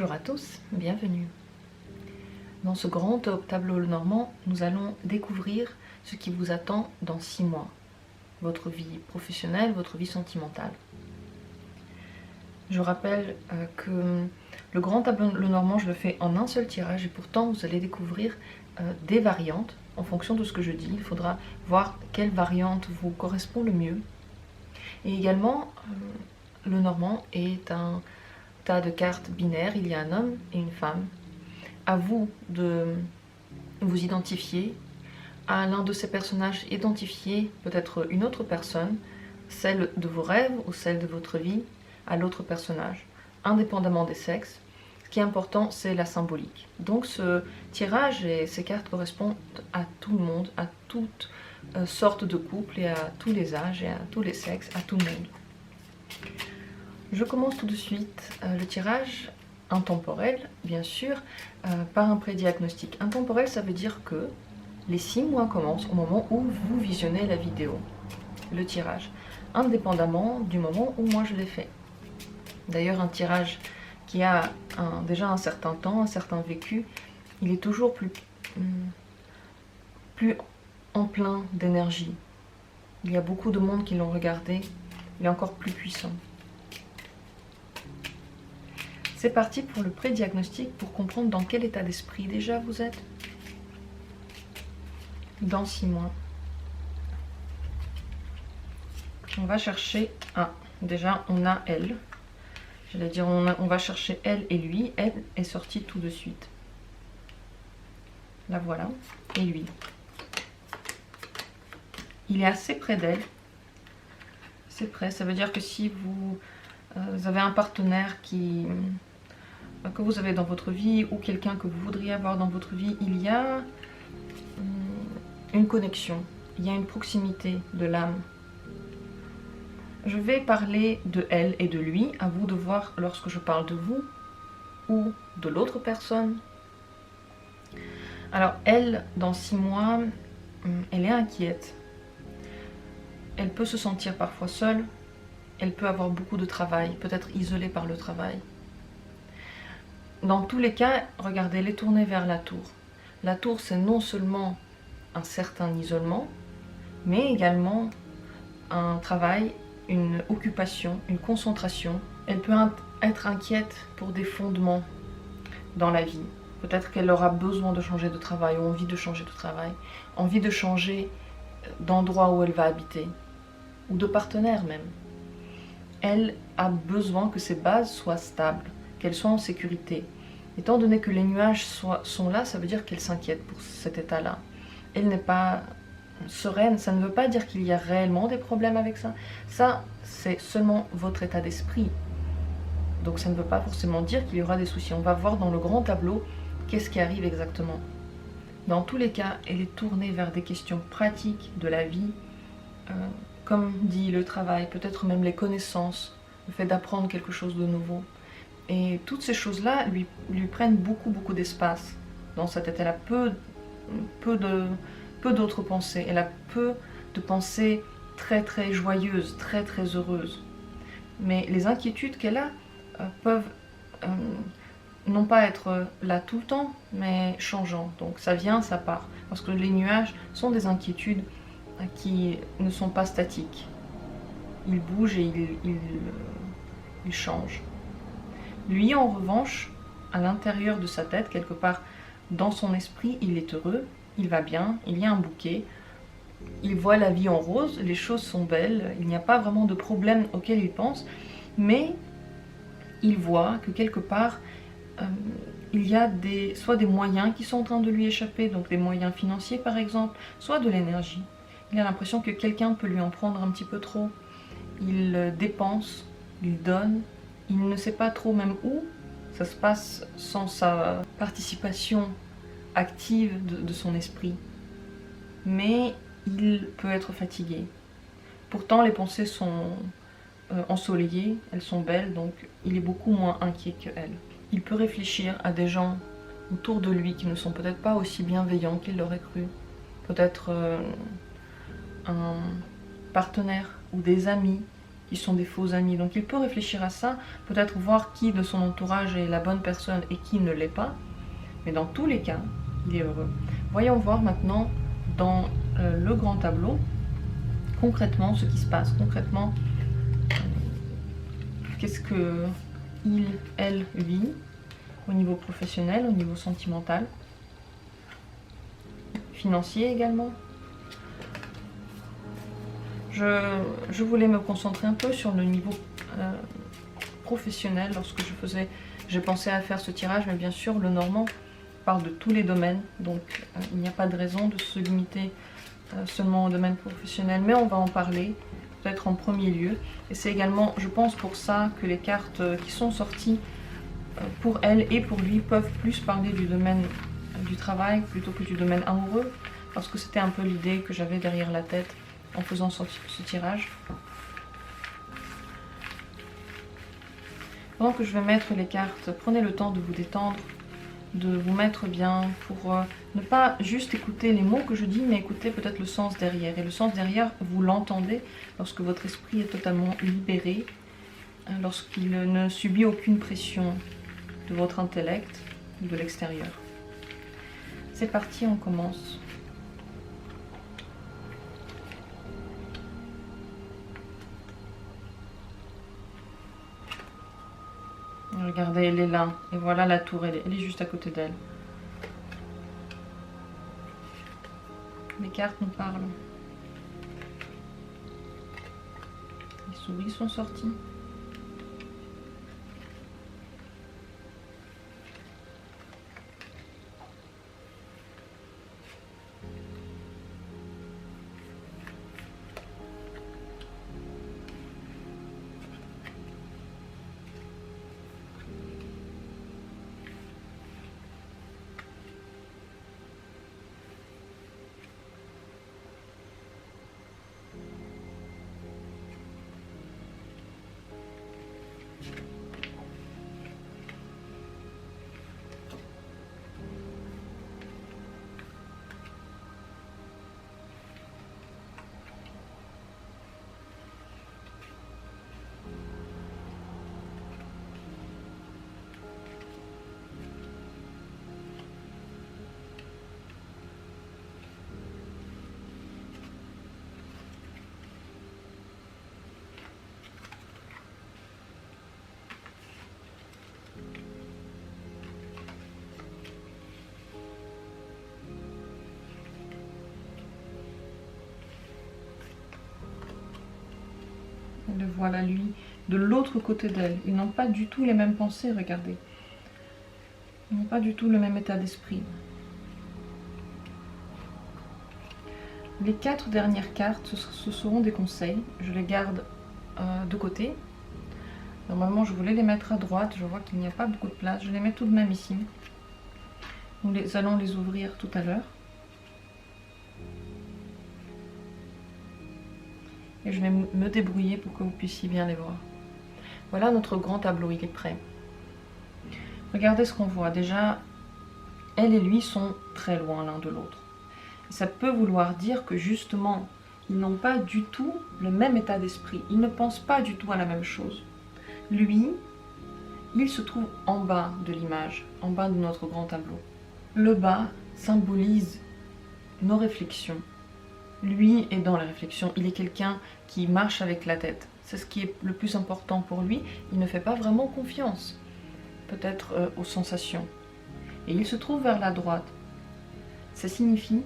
Bonjour à tous, bienvenue. Dans ce grand tableau normand, nous allons découvrir ce qui vous attend dans 6 mois. Votre vie professionnelle, votre vie sentimentale. Je rappelle que le grand tableau normand, je le fais en un seul tirage et pourtant vous allez découvrir des variantes en fonction de ce que je dis. Il faudra voir quelle variante vous correspond le mieux. Et également, le normand est un tas de cartes binaires, il y a un homme et une femme. À vous de vous identifier, à l'un de ces personnages identifier peut-être une autre personne, celle de vos rêves ou celle de votre vie, à l'autre personnage, indépendamment des sexes. Ce qui est important, c'est la symbolique. Donc ce tirage et ces cartes correspondent à tout le monde, à toutes sortes de couples et à tous les âges et à tous les sexes, à tout le monde. Je commence tout de suite le tirage intemporel, bien sûr, par un prédiagnostic. Intemporel, ça veut dire que les 6 mois commencent au moment où vous visionnez la vidéo, le tirage, indépendamment du moment où moi je l'ai fait. D'ailleurs, un tirage qui a déjà un certain temps, un certain vécu, il est toujours plus en plein d'énergie. Il y a beaucoup de monde qui l'ont regardé, il est encore plus puissant. C'est parti pour le pré-diagnostic, pour comprendre dans quel état d'esprit déjà vous êtes dans 6 mois. On va chercher déjà on a elle. J'allais dire on va chercher elle et lui. Elle est sortie tout de suite. La voilà. Et lui. Il est assez près d'elle. C'est près. Ça veut dire que si vous avez un partenaire que vous avez dans votre vie ou quelqu'un que vous voudriez avoir dans votre vie, il y a une connexion, il y a une proximité de l'âme. Je vais parler de elle et de lui, à vous de voir lorsque je parle de vous ou de l'autre personne. Alors elle, dans 6 mois, elle est inquiète. Elle peut se sentir parfois seule, elle peut avoir beaucoup de travail, peut-être isolée par le travail. Dans tous les cas, regardez, elle est tournée vers la tour. La tour, c'est non seulement un certain isolement, mais également un travail, une occupation, une concentration. Elle peut être inquiète pour des fondements dans la vie. Peut-être qu'elle aura besoin de changer de travail ou envie de changer de travail, envie de changer d'endroit où elle va habiter, ou de partenaire même. Elle a besoin que ses bases soient stables, qu'elles soient en sécurité. Étant donné que les nuages sont là, ça veut dire qu'elle s'inquiète pour cet état-là. Elle n'est pas sereine, ça ne veut pas dire qu'il y a réellement des problèmes avec ça. Ça, c'est seulement votre état d'esprit. Donc ça ne veut pas forcément dire qu'il y aura des soucis. On va voir dans le grand tableau qu'est-ce qui arrive exactement. Dans tous les cas, elle est tournée vers des questions pratiques de la vie, comme dit le travail, peut-être même les connaissances, le fait d'apprendre quelque chose de nouveau. Et toutes ces choses-là lui prennent beaucoup d'espace dans sa tête. Elle a peu d'autres pensées. Elle a peu de pensées très joyeuses, très heureuses. Mais les inquiétudes qu'elle a peuvent non pas être là tout le temps, mais changeantes. Donc ça vient, ça part. Parce que les nuages sont des inquiétudes qui ne sont pas statiques. Ils bougent et ils changent. Lui, en revanche, à l'intérieur de sa tête, quelque part dans son esprit, il est heureux, il va bien, il y a un bouquet, il voit la vie en rose, les choses sont belles, il n'y a pas vraiment de problème auquel il pense, mais il voit que quelque part, il y a soit des moyens qui sont en train de lui échapper, donc des moyens financiers par exemple, soit de l'énergie. Il a l'impression que quelqu'un peut lui en prendre un petit peu trop. Il dépense, il donne, il ne sait pas trop même où ça se passe sans sa participation active de son esprit. Mais il peut être fatigué. Pourtant, les pensées sont ensoleillées, elles sont belles, donc il est beaucoup moins inquiet qu'elle. Il peut réfléchir à des gens autour de lui qui ne sont peut-être pas aussi bienveillants qu'il l'aurait cru. Peut-être un partenaire ou des amis qui sont des faux amis. Donc il peut réfléchir à ça, peut-être voir qui de son entourage est la bonne personne et qui ne l'est pas. Mais dans tous les cas, il est heureux. Voyons voir maintenant dans le grand tableau, concrètement ce qui se passe. Concrètement, qu'est-ce que il, elle vit au niveau professionnel, au niveau sentimental, financier également. Je voulais me concentrer un peu sur le niveau professionnel lorsque j'ai pensé à faire ce tirage, mais bien sûr le Normand parle de tous les domaines, donc il n'y a pas de raison de se limiter seulement au domaine professionnel, mais on va en parler peut-être en premier lieu. Et c'est également, je pense, pour ça que les cartes qui sont sorties pour elle et pour lui peuvent plus parler du domaine du travail plutôt que du domaine amoureux, parce que c'était un peu l'idée que j'avais derrière la tête en faisant ce tirage. Pendant que je vais mettre les cartes, prenez le temps de vous détendre, de vous mettre bien pour ne pas juste écouter les mots que je dis, mais écouter peut-être le sens derrière. Et le sens derrière, vous l'entendez lorsque votre esprit est totalement libéré, lorsqu'il ne subit aucune pression de votre intellect ou de l'extérieur. C'est parti, on commence. Regardez, elle est là. Et voilà la tour, elle est juste à côté d'elle. Les cartes nous parlent. Les souris sont sorties. Le voilà lui, de l'autre côté d'elle. Ils n'ont pas du tout les mêmes pensées, regardez. Ils n'ont pas du tout le même état d'esprit. Les 4 dernières cartes, ce seront des conseils. Je les garde de côté. Normalement, je voulais les mettre à droite. Je vois qu'il n'y a pas beaucoup de place. Je les mets tout de même ici. Nous allons les ouvrir tout à l'heure. Et je vais me débrouiller pour que vous puissiez bien les voir. Voilà notre grand tableau, il est prêt. Regardez ce qu'on voit. Déjà, elle et lui sont très loin l'un de l'autre. Ça peut vouloir dire que justement, ils n'ont pas du tout le même état d'esprit. Ils ne pensent pas du tout à la même chose. Lui, il se trouve en bas de l'image, en bas de notre grand tableau. Le bas symbolise nos réflexions. Lui est dans la réflexion, il est quelqu'un qui marche avec la tête. C'est ce qui est le plus important pour lui. Il ne fait pas vraiment confiance, peut-être aux sensations. Et il se trouve vers la droite. Ça signifie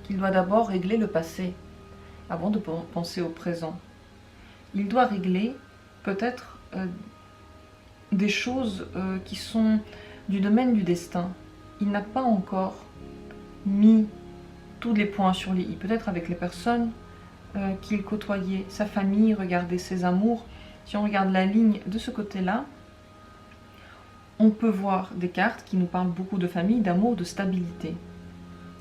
qu'il doit d'abord régler le passé, avant de penser au présent. Il doit régler peut-être des choses qui sont du domaine du destin. Il n'a pas encore mis tous les points sur les i, peut-être avec les personnes qu'il côtoyait, sa famille, regardez ses amours. Si on regarde la ligne de ce côté-là, on peut voir des cartes qui nous parlent beaucoup de famille, d'amour, de stabilité.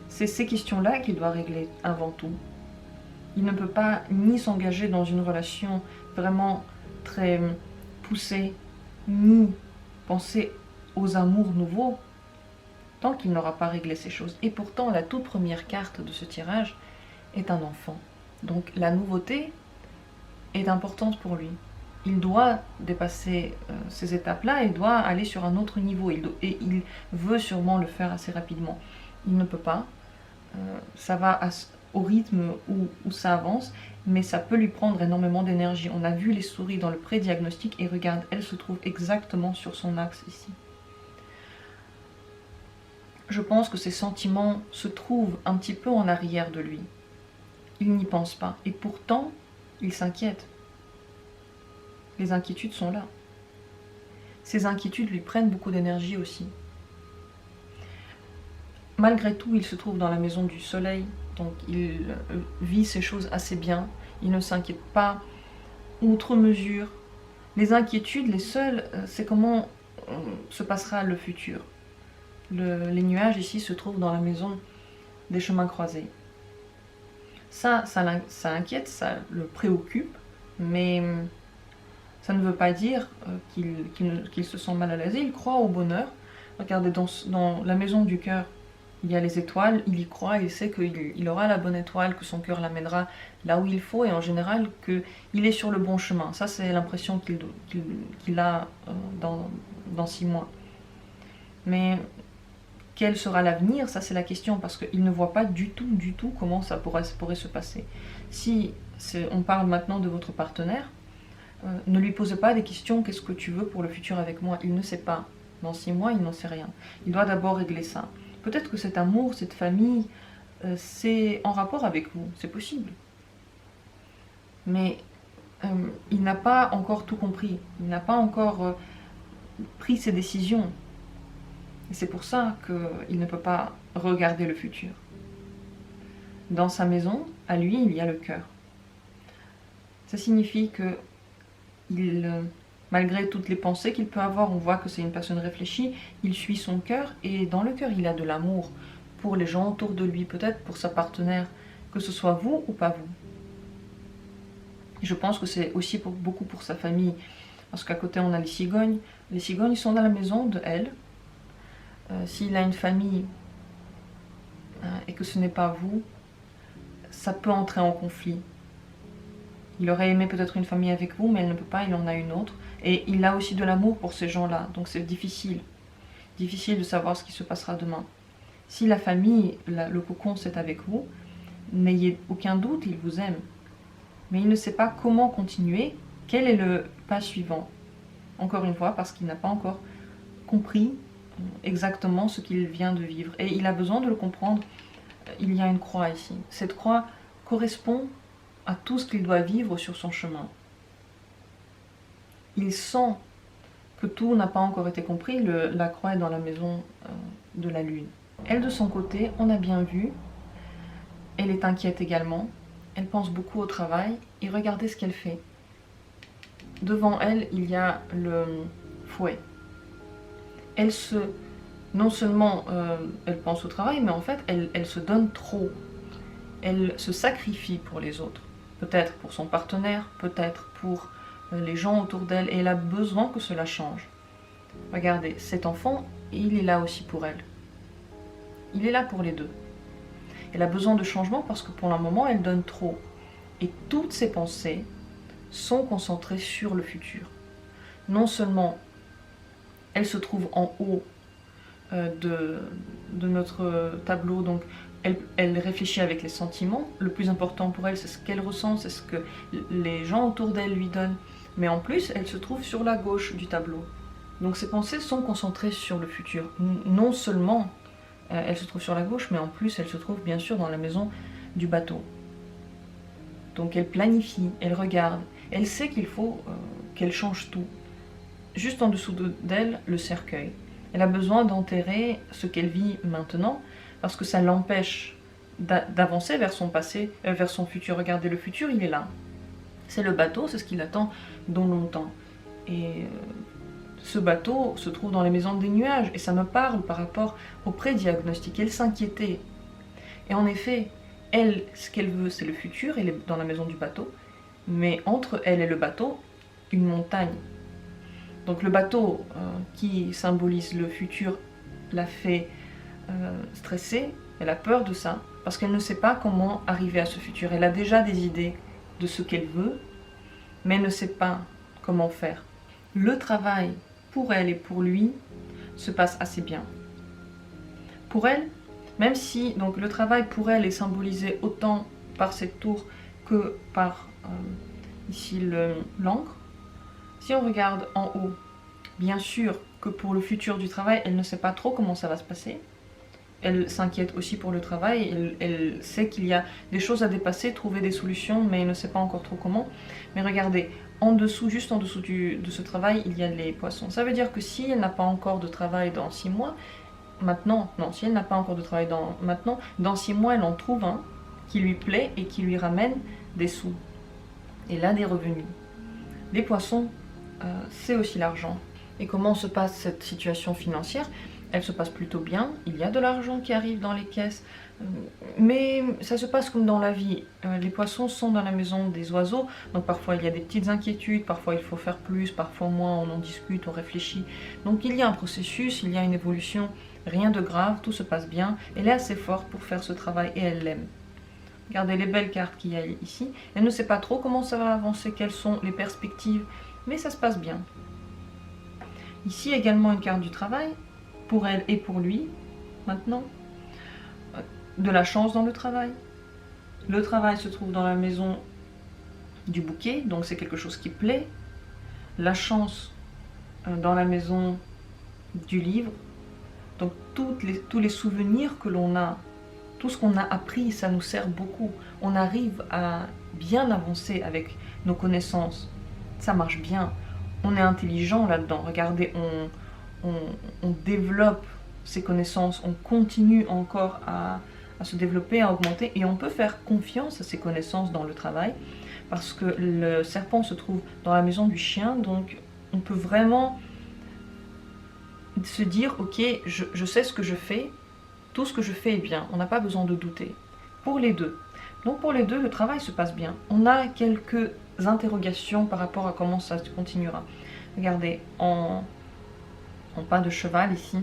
C'est ces questions-là qu'il doit régler avant tout. Il ne peut pas ni s'engager dans une relation vraiment très poussée, ni penser aux amours nouveaux, tant qu'il n'aura pas réglé ces choses. Et pourtant, la toute première carte de ce tirage est un enfant. Donc la nouveauté est importante pour lui. Il doit dépasser ces étapes-là et doit aller sur un autre niveau. Et il veut sûrement le faire assez rapidement. Il ne peut pas. Ça va au rythme où ça avance, mais ça peut lui prendre énormément d'énergie. On a vu les souris dans le pré-diagnostic et regarde, elle se trouve exactement sur son axe ici. Je pense que ses sentiments se trouvent un petit peu en arrière de lui. Il n'y pense pas. Et pourtant, il s'inquiète. Les inquiétudes sont là. Ces inquiétudes lui prennent beaucoup d'énergie aussi. Malgré tout, il se trouve dans la maison du soleil, donc il vit ces choses assez bien. Il ne s'inquiète pas outre mesure. Les inquiétudes, les seules, c'est comment se passera le futur. Les nuages ici se trouvent dans la maison des chemins croisés. Ça inquiète, ça le préoccupe, mais ça ne veut pas dire qu'il se sent mal à l'aise. Il croit au bonheur. Regardez, dans la maison du cœur, il y a les étoiles, il y croit, il sait qu'il aura la bonne étoile, que son cœur l'amènera là où il faut, et en général qu'il est sur le bon chemin. Ça, c'est l'impression qu'il a dans 6 mois. Mais quel sera l'avenir? Ça, c'est la question, parce qu'il ne voit pas du tout comment ça pourrait se passer. Si on parle maintenant de votre partenaire, ne lui posez pas des questions, qu'est-ce que tu veux pour le futur avec moi? Il ne sait pas. Dans 6 mois, il n'en sait rien. Il doit d'abord régler ça. Peut-être que cet amour, cette famille, c'est en rapport avec vous, c'est possible. Mais il n'a pas encore tout compris. Il n'a pas encore pris ses décisions. Et c'est pour ça qu'il ne peut pas regarder le futur. Dans sa maison, à lui, il y a le cœur. Ça signifie que malgré toutes les pensées qu'il peut avoir, on voit que c'est une personne réfléchie, il suit son cœur, et dans le cœur, il a de l'amour pour les gens autour de lui, peut-être pour sa partenaire, que ce soit vous ou pas vous. Et je pense que c'est aussi beaucoup pour sa famille, parce qu'à côté, on a les cigognes. Les cigognes, ils sont dans la maison de elle. S'il a une famille et que ce n'est pas vous, ça peut entrer en conflit. Il aurait aimé peut-être une famille avec vous, mais elle ne peut pas, il en a une autre. Et il a aussi de l'amour pour ces gens-là, donc c'est difficile. Difficile de savoir ce qui se passera demain. Si la famille, le cocon, c'est avec vous, n'ayez aucun doute, il vous aime. Mais il ne sait pas comment continuer, quel est le pas suivant. Encore une fois, parce qu'il n'a pas encore compris exactement ce qu'il vient de vivre. Et il a besoin de le comprendre. Il y a une croix ici. Cette croix correspond à tout ce qu'il doit vivre sur son chemin. Il sent que tout n'a pas encore été compris. La croix est dans la maison de la lune. Elle, de son côté, on a bien vu, elle est inquiète également. Elle pense beaucoup au travail. Et regardez ce qu'elle fait. Devant elle, il y a le fouet. Non seulement elle pense au travail, mais en fait, elle se donne trop. Elle se sacrifie pour les autres. Peut-être pour son partenaire, peut-être pour les gens autour d'elle. Et elle a besoin que cela change. Regardez, cet enfant, il est là aussi pour elle. Il est là pour les deux. Elle a besoin de changement parce que pour le moment, elle donne trop. Et toutes ses pensées sont concentrées sur le futur. Non seulement elle se trouve en haut de notre tableau, donc elle réfléchit avec les sentiments. Le plus important pour elle, c'est ce qu'elle ressent, c'est ce que les gens autour d'elle lui donnent. Mais en plus, elle se trouve sur la gauche du tableau. Donc ses pensées sont concentrées sur le futur. Non seulement elle se trouve sur la gauche, mais en plus elle se trouve bien sûr dans la maison du bateau. Donc elle planifie, elle regarde, elle sait qu'il faut qu'elle change tout. Juste en dessous d'elle, le cercueil. Elle a besoin d'enterrer ce qu'elle vit maintenant, parce que ça l'empêche d'avancer vers son passé, vers son futur. Regardez, le futur, il est là. C'est le bateau, c'est ce qui l'attend dans longtemps. Et ce bateau se trouve dans les maisons des nuages, et ça me parle par rapport au pré-diagnostic. Elle s'inquiétait. Et en effet, elle, ce qu'elle veut, c'est le futur, elle est dans la maison du bateau, mais entre elle et le bateau, une montagne. Donc le bateau qui symbolise le futur l'a fait stresser, elle a peur de ça, parce qu'elle ne sait pas comment arriver à ce futur. Elle a déjà des idées de ce qu'elle veut, mais ne sait pas comment faire. Le travail pour elle et pour lui se passe assez bien. Pour elle, même si donc, le travail pour elle est symbolisé autant par cette tour que par ici l'encre, si on regarde en haut, bien sûr que pour le futur du travail, elle ne sait pas trop comment ça va se passer. Elle s'inquiète aussi pour le travail, elle sait qu'il y a des choses à dépasser, trouver des solutions, mais elle ne sait pas encore trop comment. Mais regardez, en dessous, juste en dessous de ce travail, il y a les poissons. Ça veut dire que si elle n'a pas encore de travail dans 6 mois, maintenant, non, si elle n'a pas encore de travail maintenant, dans 6 mois, elle en trouve un qui lui plaît et qui lui ramène des sous. Et là, des revenus. Les poissons, c'est aussi l'argent. Et comment se passe cette situation financière? Elle se passe plutôt bien, il y a de l'argent qui arrive dans les caisses, mais ça se passe comme dans la vie. Les poissons sont dans la maison des oiseaux, donc parfois il y a des petites inquiétudes, parfois il faut faire plus, parfois moins, on en discute, on réfléchit. Donc il y a un processus, il y a une évolution, rien de grave, tout se passe bien. Elle est assez forte pour faire ce travail et elle l'aime. Regardez les belles cartes qu'il y a ici. Elle ne sait pas trop comment ça va avancer, quelles sont les perspectives, mais ça se passe bien. Ici également une carte du travail, pour elle et pour lui, maintenant. De la chance dans le travail. Le travail se trouve dans la maison du bouquet, donc c'est quelque chose qui plaît. La chance dans la maison du livre. Donc tous les souvenirs que l'on a, tout ce qu'on a appris, ça nous sert beaucoup. On arrive à bien avancer avec nos connaissances. Ça marche bien. On est intelligent là-dedans. Regardez, on développe ses connaissances, on continue encore à se développer, à augmenter, et on peut faire confiance à ses connaissances dans le travail, parce que le serpent se trouve dans la maison du chien, donc on peut vraiment se dire, ok, je sais ce que je fais, tout ce que je fais est bien, on n'a pas besoin de douter. Pour les deux. Donc pour les deux, le travail se passe bien. On a quelques interrogations par rapport à comment ça continuera. Regardez, en pas de cheval ici,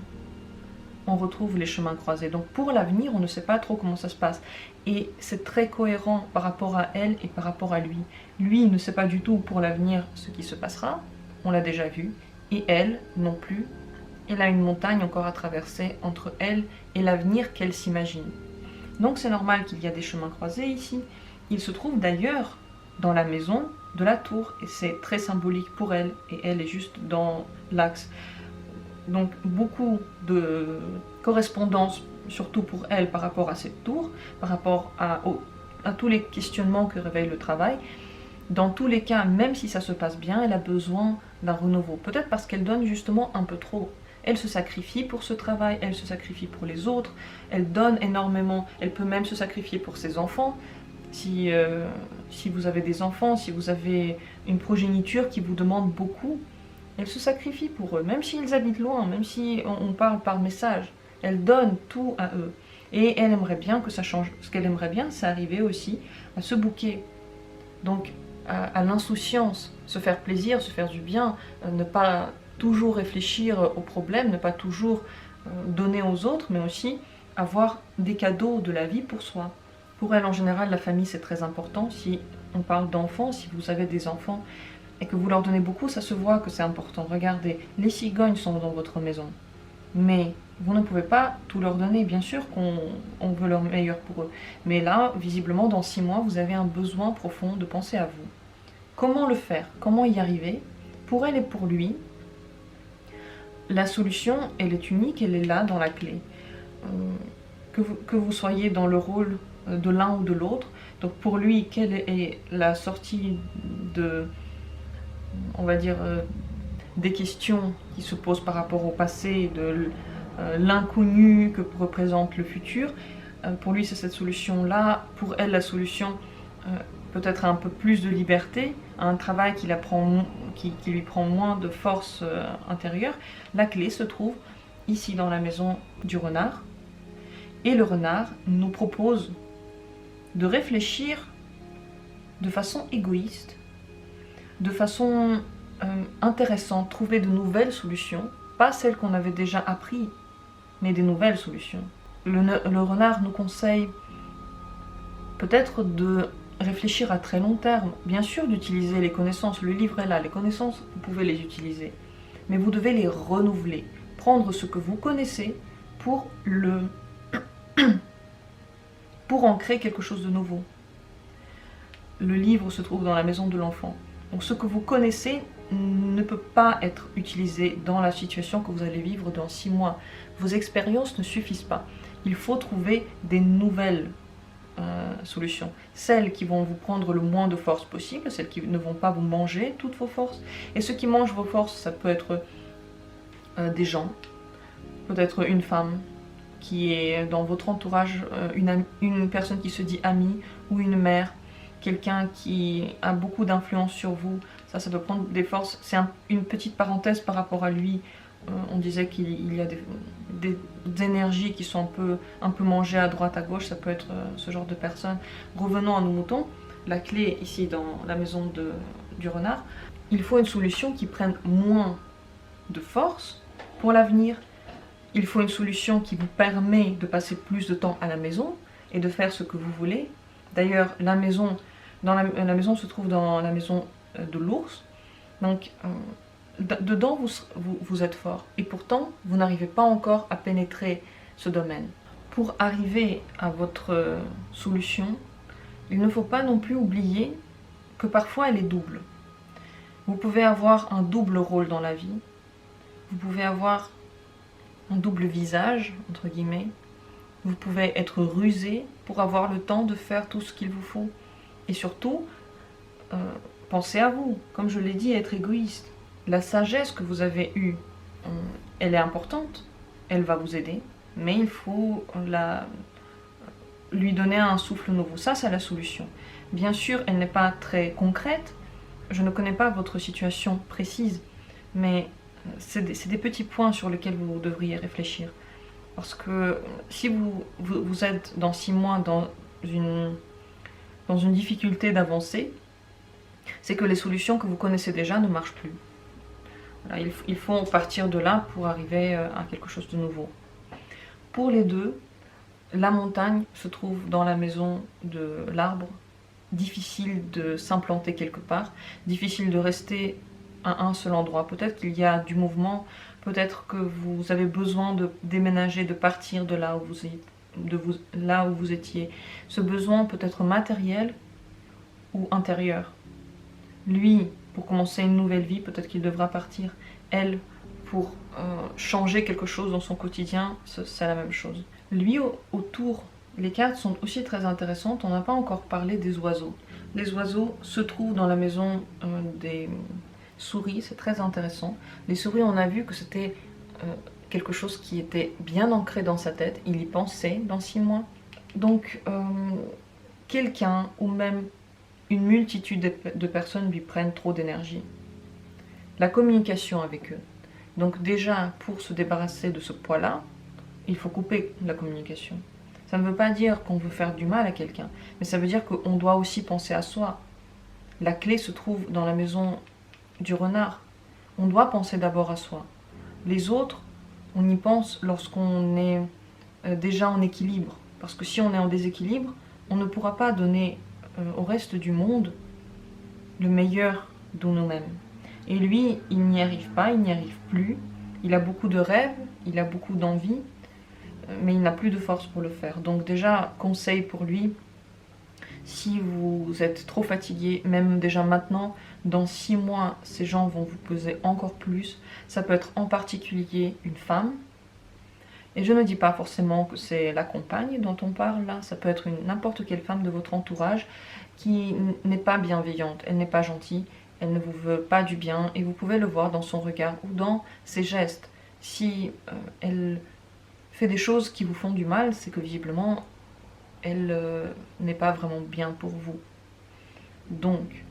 on retrouve les chemins croisés. Donc pour l'avenir, on ne sait pas trop comment ça se passe. Et c'est très cohérent par rapport à elle et par rapport à lui. Lui, il ne sait pas du tout pour l'avenir ce qui se passera, on l'a déjà vu, et elle non plus. Elle a une montagne encore à traverser entre elle et l'avenir qu'elle s'imagine. Donc c'est normal qu'il y a des chemins croisés ici. Il se trouve d'ailleurs dans la maison de la tour, et c'est très symbolique pour elle, et elle est juste dans l'axe. Donc beaucoup de correspondance, surtout pour elle, par rapport à cette tour, par rapport à tous les questionnements que réveille le travail. Dans tous les cas, même si ça se passe bien, elle a besoin d'un renouveau. Peut-être parce qu'elle donne justement un peu trop. Elle se sacrifie pour ce travail, elle se sacrifie pour les autres, elle donne énormément, elle peut même se sacrifier pour ses enfants. Si vous avez des enfants, si vous avez une progéniture qui vous demande beaucoup, elle se sacrifie pour eux, même s'ils habitent loin, même si on parle par message. Elle donne tout à eux. Et elle aimerait bien que ça change. Ce qu'elle aimerait bien, c'est arriver aussi à ce bouquet. Donc, à l'insouciance, se faire plaisir, se faire du bien, ne pas toujours réfléchir aux problèmes, ne pas toujours donner aux autres, mais aussi avoir des cadeaux de la vie pour soi. Pour elle, en général, la famille, c'est très important. Si on parle d'enfants, si vous avez des enfants et que vous leur donnez beaucoup, ça se voit que c'est important. Regardez, les cigognes sont dans votre maison. Mais vous ne pouvez pas tout leur donner. Bien sûr qu'on veut leur meilleur pour eux. Mais là, visiblement, dans 6 mois, vous avez un besoin profond de penser à vous. Comment le faire? Comment y arriver? Pour elle et pour lui, la solution, elle est unique, elle est là, dans la clé. Que vous soyez dans le rôle de l'un ou de l'autre. Donc pour lui, quelle est la sortie de, on va dire, des questions qui se posent par rapport au passé, de l'inconnu que représente le futur. Pour lui, c'est cette solution-là. Pour elle, la solution, peut-être un peu plus de liberté, un travail qui lui prend moins de force intérieure. La clé se trouve ici dans la maison du renard. Et le renard nous propose de réfléchir de façon égoïste, de façon intéressante, trouver de nouvelles solutions, pas celles qu'on avait déjà apprises, mais des nouvelles solutions. Le renard nous conseille peut-être de réfléchir à très long terme. Bien sûr d'utiliser les connaissances, le livre est là, les connaissances, vous pouvez les utiliser. Mais vous devez les renouveler. Prendre ce que vous connaissez pour en créer quelque chose de nouveau. Le livre se trouve dans la maison de l'enfant. Donc ce que vous connaissez ne peut pas être utilisé dans la situation que vous allez vivre dans 6 mois. Vos expériences ne suffisent pas. Il faut trouver des nouvelles solutions. Celles qui vont vous prendre le moins de force possible, celles qui ne vont pas vous manger toutes vos forces. Et ce qui mange vos forces, ça peut être des gens, peut-être une femme qui est dans votre entourage, une personne qui se dit amie, ou une mère, quelqu'un qui a beaucoup d'influence sur vous. Ça peut prendre des forces. C'est une petite parenthèse par rapport à lui. On disait qu'il y a des énergies qui sont un peu mangées à droite, à gauche. Ça peut être ce genre de personne. Revenons à nos moutons. La clé ici dans la maison du renard. Il faut une solution qui prenne moins de force pour l'avenir. Il faut une solution qui vous permet de passer plus de temps à la maison et de faire ce que vous voulez. D'ailleurs, la maison se trouve dans la maison de l'ours. Donc, dedans, vous êtes fort. Et pourtant, vous n'arrivez pas encore à pénétrer ce domaine. Pour arriver à votre solution, il ne faut pas non plus oublier que parfois elle est double. Vous pouvez avoir un double rôle dans la vie. Vous pouvez avoir un double visage, entre guillemets. Vous pouvez être rusé pour avoir le temps de faire tout ce qu'il vous faut. Et surtout, pensez à vous. Comme je l'ai dit, être égoïste. La sagesse que vous avez eue, elle est importante. Elle va vous aider. Mais il faut lui donner un souffle nouveau. Ça, c'est la solution. Bien sûr, elle n'est pas très concrète. Je ne connais pas votre situation précise. Mais c'est des petits points sur lesquels vous devriez réfléchir. Parce que si vous êtes dans 6 mois dans une difficulté d'avancer, c'est que les solutions que vous connaissez déjà ne marchent plus. Voilà, il faut partir de là pour arriver à quelque chose de nouveau. Pour les deux, la montagne se trouve dans la maison de l'arbre. Difficile de s'implanter quelque part, difficile de rester à un seul endroit. Peut-être qu'il y a du mouvement, peut-être que vous avez besoin de déménager, de partir de là où vous étiez. Ce besoin peut être matériel ou intérieur. Lui, pour commencer une nouvelle vie, peut-être qu'il devra partir. Elle, pour changer quelque chose dans son quotidien, c'est la même chose. Lui, autour, les cartes sont aussi très intéressantes. On n'a pas encore parlé des oiseaux. Les oiseaux se trouvent dans la maison des souris, c'est très intéressant. Les souris, on a vu que c'était quelque chose qui était bien ancré dans sa tête. Il y pensait dans 6 mois. Donc, quelqu'un ou même une multitude de personnes lui prennent trop d'énergie. La communication avec eux. Donc déjà, pour se débarrasser de ce poids-là, il faut couper la communication. Ça ne veut pas dire qu'on veut faire du mal à quelqu'un, mais ça veut dire qu'on doit aussi penser à soi. La clé se trouve dans la maison du renard. On doit penser d'abord à soi. Les autres, on y pense lorsqu'on est déjà en équilibre. Parce que si on est en déséquilibre, on ne pourra pas donner au reste du monde le meilleur de nous-mêmes. Et lui, il n'y arrive pas, il n'y arrive plus. Il a beaucoup de rêves, il a beaucoup d'envie, mais il n'a plus de force pour le faire. Donc déjà, conseil pour lui, si vous êtes trop fatigué, même déjà maintenant, dans 6 mois, ces gens vont vous peser encore plus. Ça peut être en particulier une femme. Et je ne dis pas forcément que c'est la compagne dont on parle là. Ça peut être n'importe quelle femme de votre entourage qui n'est pas bienveillante, elle n'est pas gentille, elle ne vous veut pas du bien. Et vous pouvez le voir dans son regard ou dans ses gestes. Si elle fait des choses qui vous font du mal, c'est que visiblement, elle n'est pas vraiment bien pour vous. Donc,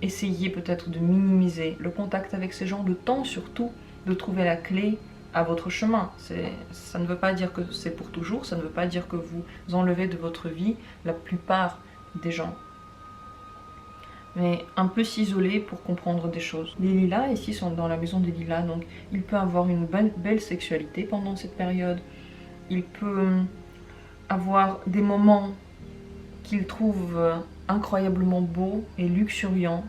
essayez peut-être de minimiser le contact avec ces gens, le temps surtout de trouver la clé à votre chemin. Ça ne veut pas dire que c'est pour toujours, ça ne veut pas dire que vous enlevez de votre vie la plupart des gens. Mais un peu s'isoler pour comprendre des choses. Les lilas ici sont dans la maison des lilas, donc il peut avoir une belle sexualité pendant cette période. Il peut avoir des moments qu'il trouve incroyablement beau et luxuriant.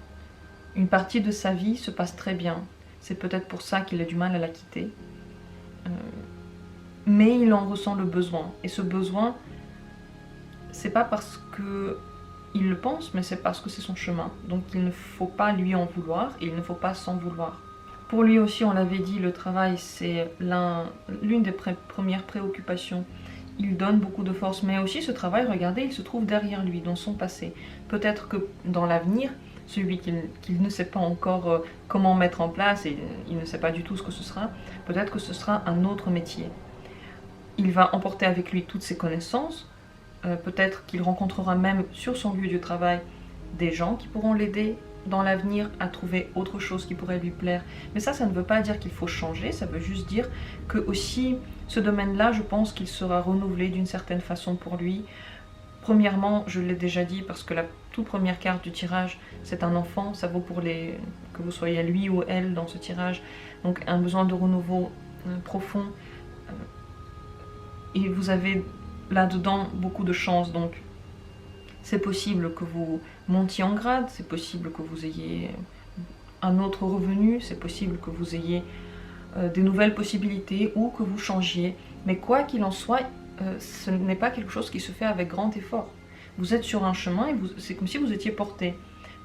Une partie de sa vie se passe très bien. C'est peut-être pour ça qu'il a du mal à la quitter. Mais il en ressent le besoin. Et ce besoin, c'est pas parce qu'il le pense, mais c'est parce que c'est son chemin. Donc il ne faut pas lui en vouloir et il ne faut pas s'en vouloir. Pour lui aussi, on l'avait dit, le travail, c'est l'une des premières préoccupations. Il donne beaucoup de force, mais aussi ce travail, regardez, il se trouve derrière lui, dans son passé. Peut-être que dans l'avenir, celui qu'il ne sait pas encore comment mettre en place, et il ne sait pas du tout ce que ce sera, peut-être que ce sera un autre métier. Il va emporter avec lui toutes ses connaissances, peut-être qu'il rencontrera même sur son lieu de travail des gens qui pourront l'aider dans l'avenir à trouver autre chose qui pourrait lui plaire. Mais ça ne veut pas dire qu'il faut changer, ça veut juste dire que aussi ce domaine-là, je pense qu'il sera renouvelé d'une certaine façon pour lui. Premièrement, je l'ai déjà dit, parce que la toute première carte du tirage, c'est un enfant, ça vaut pour que vous soyez lui ou elle dans ce tirage, donc un besoin de renouveau profond. Et vous avez là-dedans beaucoup de chance, donc c'est possible que vous montiez en grade, c'est possible que vous ayez un autre revenu, c'est possible que vous ayez des nouvelles possibilités ou que vous changiez. Mais quoi qu'il en soit, ce n'est pas quelque chose qui se fait avec grand effort. Vous êtes sur un chemin et c'est comme si vous étiez porté.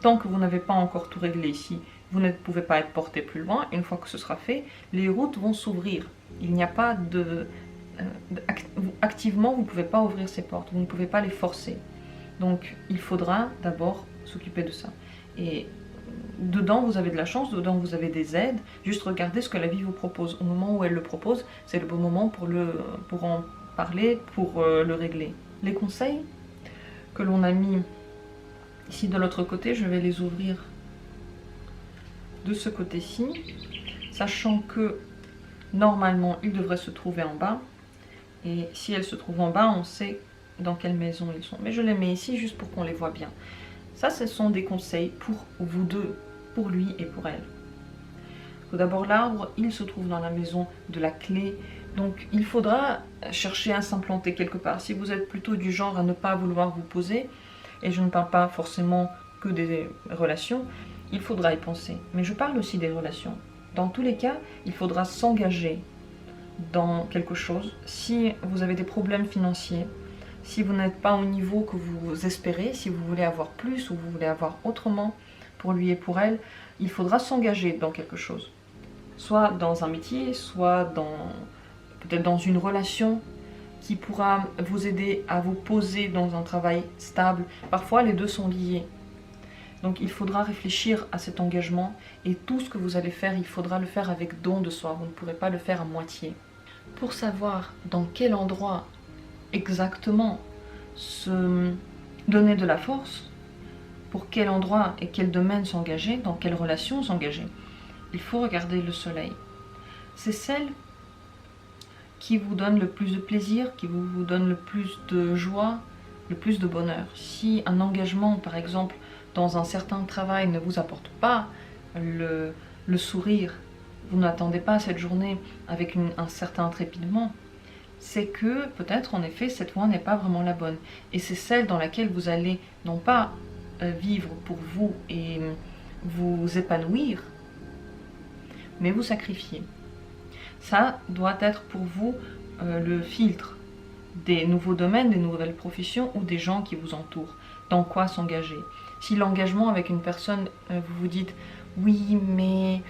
Tant que vous n'avez pas encore tout réglé ici, vous ne pouvez pas être porté plus loin. Une fois que ce sera fait, les routes vont s'ouvrir. Il n'y a pas activement, vous ne pouvez pas ouvrir ces portes, vous ne pouvez pas les forcer. Donc il faudra d'abord s'occuper de ça. Et dedans vous avez de la chance, dedans vous avez des aides, juste regardez ce que la vie vous propose. Au moment où elle le propose, c'est le bon moment pour en parler, pour le régler. Les conseils que l'on a mis ici de l'autre côté, je vais les ouvrir de ce côté-ci, sachant que normalement ils devraient se trouver en bas. Et si elles se trouvent en bas, on sait dans quelle maison ils sont. Mais je les mets ici juste pour qu'on les voit bien. Ça, ce sont des conseils pour vous deux, pour lui et pour elle. Tout d'abord, l'arbre, il se trouve dans la maison de la clé. Donc, il faudra chercher à s'implanter quelque part. Si vous êtes plutôt du genre à ne pas vouloir vous poser, et je ne parle pas forcément que des relations, il faudra y penser. Mais je parle aussi des relations. Dans tous les cas, il faudra s'engager dans quelque chose. Si vous avez des problèmes financiers, si vous n'êtes pas au niveau que vous espérez, si vous voulez avoir plus ou vous voulez avoir autrement pour lui et pour elle, il faudra s'engager dans quelque chose. Soit dans un métier, soit peut-être dans une relation qui pourra vous aider à vous poser dans un travail stable. Parfois, les deux sont liés. Donc il faudra réfléchir à cet engagement et tout ce que vous allez faire, il faudra le faire avec don de soi. Vous ne pourrez pas le faire à moitié. Pour savoir dans quel endroit exactement se donner de la force, pour quel endroit et quel domaine s'engager, dans quelle relation s'engager, il faut regarder le soleil. C'est celle qui vous donne le plus de plaisir, qui vous donne le plus de joie, le plus de bonheur. Si un engagement, par exemple, dans un certain travail ne vous apporte pas le sourire, vous n'attendez pas cette journée avec un certain trépidement, c'est que peut-être en effet cette voie n'est pas vraiment la bonne. Et c'est celle dans laquelle vous allez non pas vivre pour vous et vous épanouir, mais vous sacrifier. Ça doit être pour vous le filtre des nouveaux domaines, des nouvelles professions ou des gens qui vous entourent. Dans quoi s'engager? Si l'engagement avec une personne, vous vous dites « oui, mais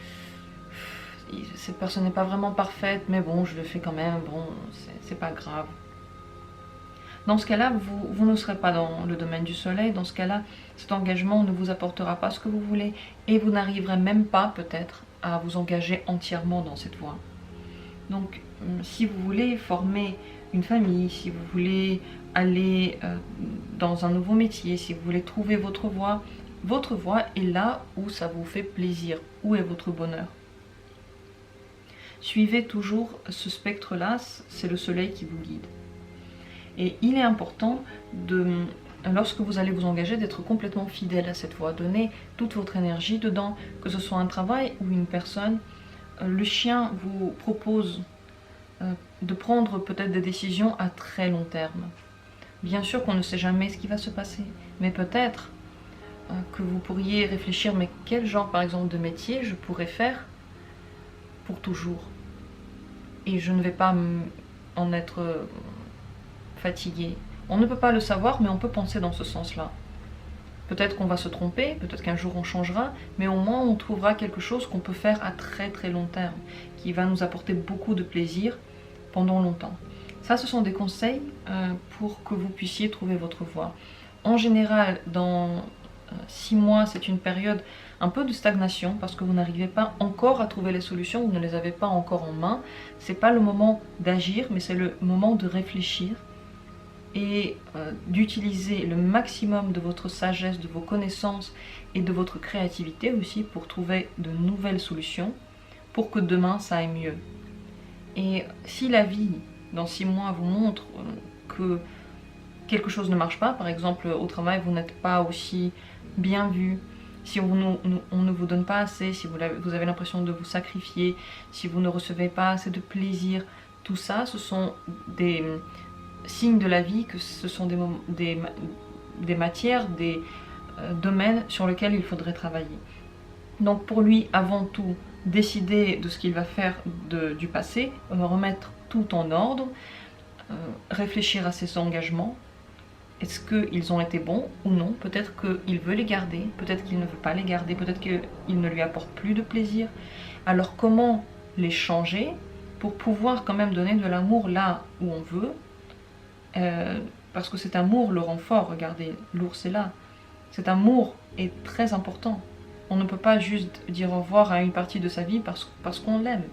cette personne n'est pas vraiment parfaite, mais bon, je le fais quand même, bon, c'est pas grave. » Dans ce cas-là, vous ne serez pas dans le domaine du soleil. Dans ce cas-là, cet engagement ne vous apportera pas ce que vous voulez et vous n'arriverez même pas peut-être à vous engager entièrement dans cette voie. Donc, si vous voulez former une famille, si vous voulez aller dans un nouveau métier, si vous voulez trouver votre voie est là où ça vous fait plaisir, où est votre bonheur. Suivez toujours ce spectre-là, c'est le soleil qui vous guide. Et il est important, lorsque vous allez vous engager, d'être complètement fidèle à cette voie. Donnez toute votre énergie dedans, que ce soit un travail ou une personne. Le chien vous propose de prendre peut-être des décisions à très long terme. Bien sûr qu'on ne sait jamais ce qui va se passer, mais peut-être que vous pourriez réfléchir, mais quel genre par exemple de métier je pourrais faire pour toujours, et je ne vais pas en être fatiguée. On ne peut pas le savoir, mais on peut penser dans ce sens-là. Peut-être qu'on va se tromper, peut-être qu'un jour on changera, mais au moins on trouvera quelque chose qu'on peut faire à très très long terme, qui va nous apporter beaucoup de plaisir pendant longtemps. Ça, ce sont des conseils pour que vous puissiez trouver votre voie. En général, dans 6 mois, c'est une période un peu de stagnation parce que vous n'arrivez pas encore à trouver les solutions, vous ne les avez pas encore en main. Ce n'est pas le moment d'agir, mais c'est le moment de réfléchir et d'utiliser le maximum de votre sagesse, de vos connaissances et de votre créativité aussi pour trouver de nouvelles solutions pour que demain ça aille mieux. Et si la vie dans 6 mois vous montre que quelque chose ne marche pas, par exemple au travail vous n'êtes pas aussi bien vu, si on ne vous donne pas assez, si vous avez l'impression de vous sacrifier, si vous ne recevez pas assez de plaisir, tout ça ce sont des signes de la vie, que ce sont des matières, des domaines sur lesquels il faudrait travailler. Donc pour lui, avant tout, décider de ce qu'il va faire du passé, remettre tout en ordre, réfléchir à ses engagements. Est-ce qu'ils ont été bons ou non? Peut-être qu'il veut les garder, peut-être qu'il ne veut pas les garder, peut-être qu'ils ne lui apportent plus de plaisir. Alors comment les changer pour pouvoir quand même donner de l'amour là où on veut, parce que cet amour le rend fort. Regardez, l'ours est là. Cet amour est très important. On ne peut pas juste dire au revoir à une partie de sa vie parce qu'on l'aime.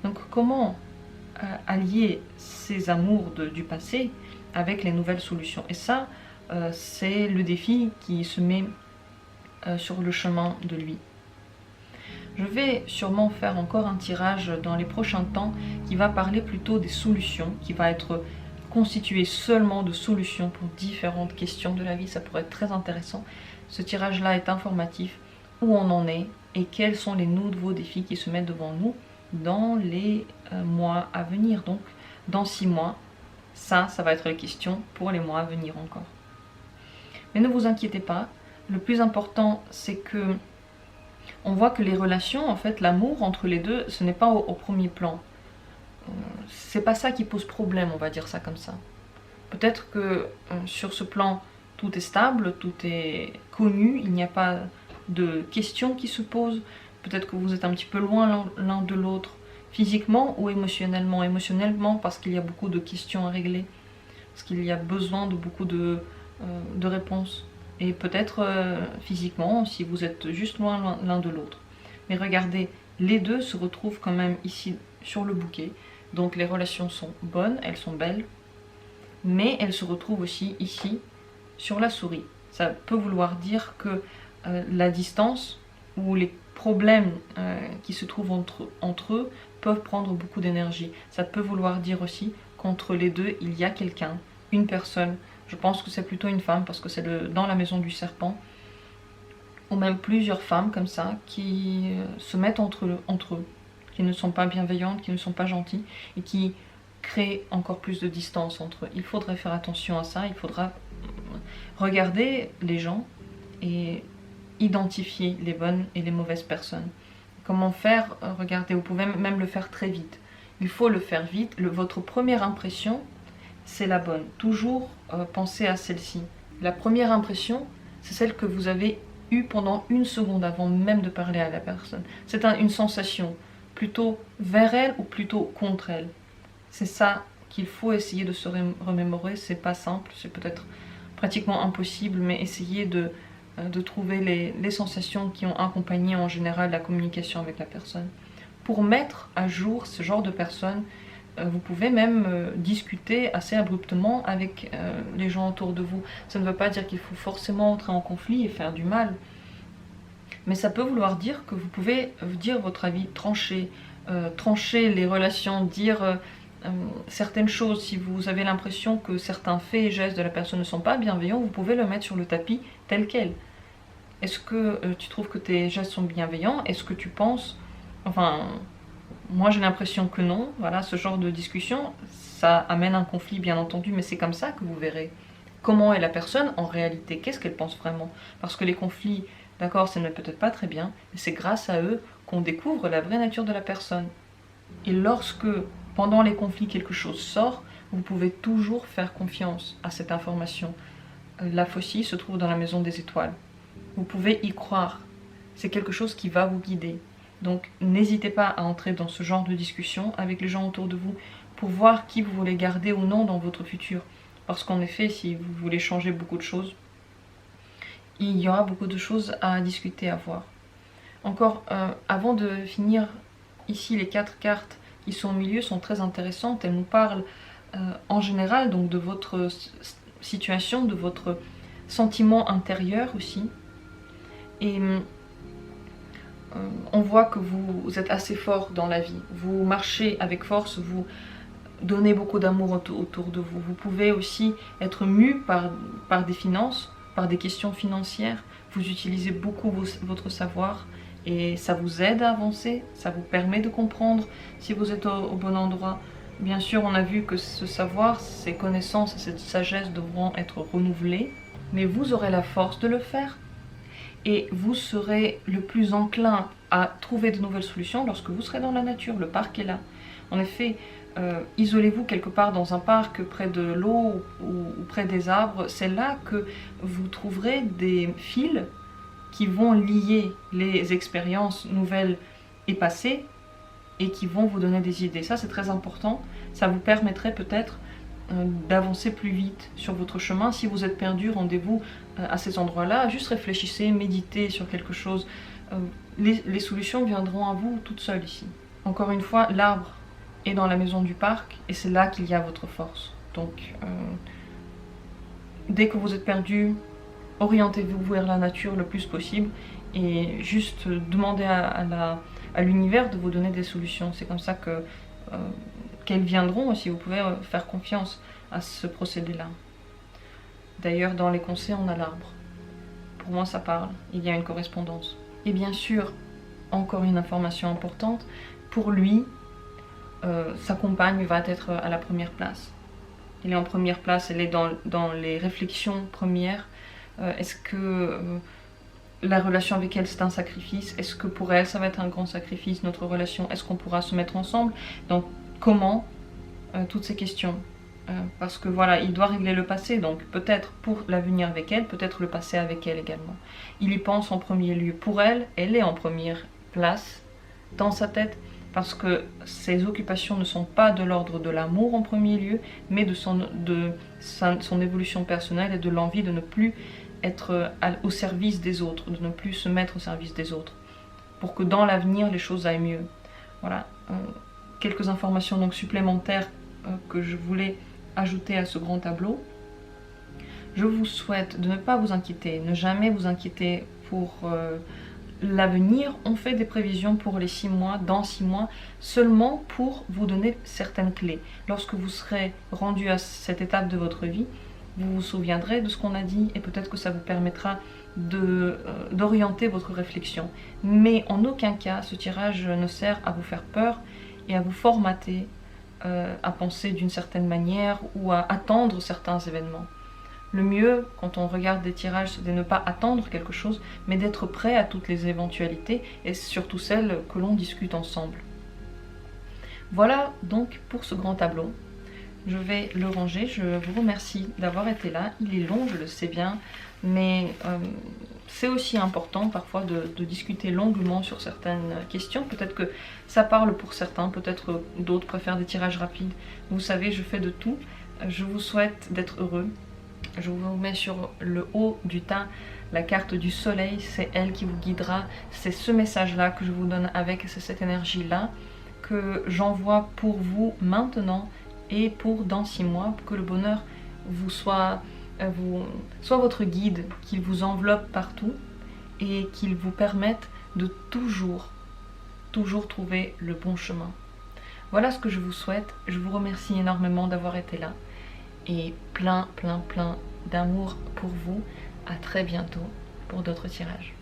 Donc comment allier ces amours du passé avec les nouvelles solutions? Et ça, c'est le défi qui se met sur le chemin de lui. Je vais sûrement faire encore un tirage dans les prochains temps qui va parler plutôt des solutions, qui va être constitué seulement de solutions pour différentes questions de la vie. Ça pourrait être très intéressant. Ce tirage-là est informatif, où on en est et quels sont les nouveaux défis qui se mettent devant nous dans les mois à venir. Donc dans 6 mois, ça va être les questions pour les mois à venir encore. Mais ne vous inquiétez pas, le plus important c'est que on voit que les relations, en fait l'amour entre les deux, ce n'est pas au premier plan. C'est pas ça qui pose problème, on va dire ça comme ça. Peut-être que sur ce plan, tout est stable, tout est connu, il n'y a pas de questions qui se posent. Peut-être que vous êtes un petit peu loin l'un de l'autre, physiquement ou émotionnellement. Émotionnellement parce qu'il y a beaucoup de questions à régler, parce qu'il y a besoin de beaucoup de réponses. Et peut-être physiquement si vous êtes juste loin l'un de l'autre. Mais regardez, les deux se retrouvent quand même ici sur le bouquet. Donc les relations sont bonnes, elles sont belles, mais elles se retrouvent aussi ici sur la souris. Ça peut vouloir dire que la distance ou les problèmes qui se trouvent entre eux peuvent prendre beaucoup d'énergie. Ça peut vouloir dire aussi qu'entre les deux il y a quelqu'un, une personne. Je pense que c'est plutôt une femme parce que c'est dans la maison du serpent, ou même plusieurs femmes comme ça qui se mettent entre eux, qui ne sont pas bienveillantes, qui ne sont pas gentilles et qui créent encore plus de distance entre eux. Il faudrait faire attention à ça, il faudra regarder les gens et identifier les bonnes et les mauvaises personnes. Comment faire? Regardez, vous pouvez même le faire très vite. Il faut le faire vite. Votre première impression, c'est la bonne. Toujours pensez à celle-ci. La première impression, c'est celle que vous avez eue pendant une seconde avant même de parler à la personne. C'est une sensation, plutôt vers elle ou plutôt contre elle. C'est ça qu'il faut essayer de se remémorer. C'est pas simple, c'est peut-être pratiquement impossible, mais essayez de trouver les sensations qui ont accompagné en général la communication avec la personne. Pour mettre à jour ce genre de personnes, vous pouvez même discuter assez abruptement avec les gens autour de vous. Ça ne veut pas dire qu'il faut forcément entrer en conflit et faire du mal, mais ça peut vouloir dire que vous pouvez dire votre avis, trancher les relations, dire certaines choses. Si vous avez l'impression que certains faits et gestes de la personne ne sont pas bienveillants, vous pouvez le mettre sur le tapis tel quel. Est-ce que tu trouves que tes gestes sont bienveillants? Est-ce que tu penses... Enfin, moi j'ai l'impression que non. Voilà, ce genre de discussion, ça amène un conflit bien entendu, mais c'est comme ça que vous verrez comment est la personne en réalité, qu'est-ce qu'elle pense vraiment. Parce que les conflits, d'accord, ça n'est peut-être pas très bien, mais c'est grâce à eux qu'on découvre la vraie nature de la personne. Et lorsque, pendant les conflits, quelque chose sort, vous pouvez toujours faire confiance à cette information. La faucille se trouve dans la maison des étoiles. Vous pouvez y croire. C'est quelque chose qui va vous guider. Donc n'hésitez pas à entrer dans ce genre de discussion avec les gens autour de vous pour voir qui vous voulez garder ou non dans votre futur. Parce qu'en effet, si vous voulez changer beaucoup de choses, il y aura beaucoup de choses à discuter, à voir. Encore, avant de finir, ici les 4 cartes qui sont au milieu sont très intéressantes. Elles nous parlent en général donc de votre situation, de votre sentiment intérieur aussi. Et on voit que vous êtes assez fort dans la vie. Vous marchez avec force, vous donnez beaucoup d'amour autour de vous. Vous pouvez aussi être mu par des finances, par des questions financières. Vous utilisez beaucoup votre savoir et ça vous aide à avancer, ça vous permet de comprendre si vous êtes au bon endroit. Bien sûr, on a vu que ce savoir, ces connaissances et cette sagesse devront être renouvelées, mais vous aurez la force de le faire. Et vous serez le plus enclin à trouver de nouvelles solutions lorsque vous serez dans la nature. Le parc est là. En effet, isolez-vous quelque part dans un parc près de l'eau ou près des arbres. C'est là que vous trouverez des fils qui vont lier les expériences nouvelles et passées et qui vont vous donner des idées. Ça, c'est très important. Ça vous permettrait peut-être d'avancer plus vite sur votre chemin. Si vous êtes perdu, rendez-vous à ces endroits-là. Juste réfléchissez, méditez sur quelque chose. Les solutions viendront à vous toutes seules ici. Encore une fois, l'arbre est dans la maison du parc et c'est là qu'il y a votre force. Donc, dès que vous êtes perdu, orientez-vous vers la nature le plus possible et juste demandez à l'univers de vous donner des solutions. C'est comme ça que qu'elles viendront aussi. Vous pouvez faire confiance à ce procédé-là. D'ailleurs, dans les conseils, on a l'arbre. Pour moi, ça parle. Il y a une correspondance. Et bien sûr, encore une information importante, pour lui, sa compagne va être à la première place. Elle est en première place, elle est dans les réflexions premières. Est-ce que la relation avec elle, c'est un sacrifice? Est-ce que pour elle, ça va être un grand sacrifice, notre relation? Est-ce qu'on pourra se mettre ensemble? Donc, comment? Toutes ces questions. Parce que voilà, il doit régler le passé, donc peut-être pour l'avenir avec elle, peut-être le passé avec elle également. Il y pense en premier lieu. Pour elle, elle est en première place dans sa tête, parce que ses occupations ne sont pas de l'ordre de l'amour en premier lieu, mais de son évolution personnelle et de l'envie de ne plus être au service des autres, de ne plus se mettre au service des autres, pour que dans l'avenir, les choses aillent mieux. Voilà, quelques informations donc supplémentaires que je voulais ajouter à ce grand tableau. Je vous souhaite de ne pas vous inquiéter, ne jamais vous inquiéter pour l'avenir. On fait des prévisions pour les 6 mois, dans 6 mois, seulement pour vous donner certaines clés. Lorsque vous serez rendu à cette étape de votre vie, vous vous souviendrez de ce qu'on a dit et peut-être que ça vous permettra d'orienter votre réflexion. Mais en aucun cas, ce tirage ne sert à vous faire peur et à vous formater à penser d'une certaine manière ou à attendre certains événements. Le mieux, quand on regarde des tirages, c'est de ne pas attendre quelque chose, mais d'être prêt à toutes les éventualités, et surtout celles que l'on discute ensemble. Voilà donc pour ce grand tableau. Je vais le ranger. Je vous remercie d'avoir été là. Il est long, je le sais bien, mais c'est aussi important parfois de discuter longuement sur certaines questions. Peut-être que ça parle pour certains, peut-être d'autres préfèrent des tirages rapides. Vous savez, je fais de tout. Je vous souhaite d'être heureux. Je vous mets sur le haut du tas la carte du soleil, c'est elle qui vous guidera. C'est ce message-là que je vous donne avec, c'est cette énergie-là que j'envoie pour vous maintenant et pour dans 6 mois, pour que le bonheur vous soit votre guide, qu'il vous enveloppe partout et qu'il vous permette de toujours trouver le bon chemin. Voilà ce que je vous souhaite. Je vous remercie énormément d'avoir été là et plein d'amour pour vous. À très bientôt pour d'autres tirages.